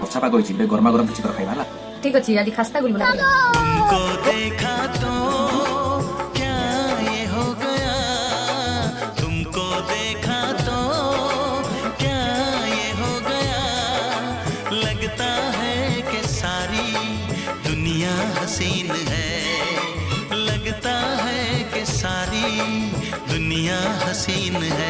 ବର୍ଷା ପାଗ ହେଇଛି ଗରମା ଗରମ କିଛି ଖାଇବା ହେଲା। ठीक अच्छी आदि खास्ता गुलगुला तुमको देखा तो क्या ये हो गया, तुमको देखा तो क्या ये हो गया, लगता है कि सारी दुनिया हसीन है, लगता है कि सारी दुनिया हसीन है।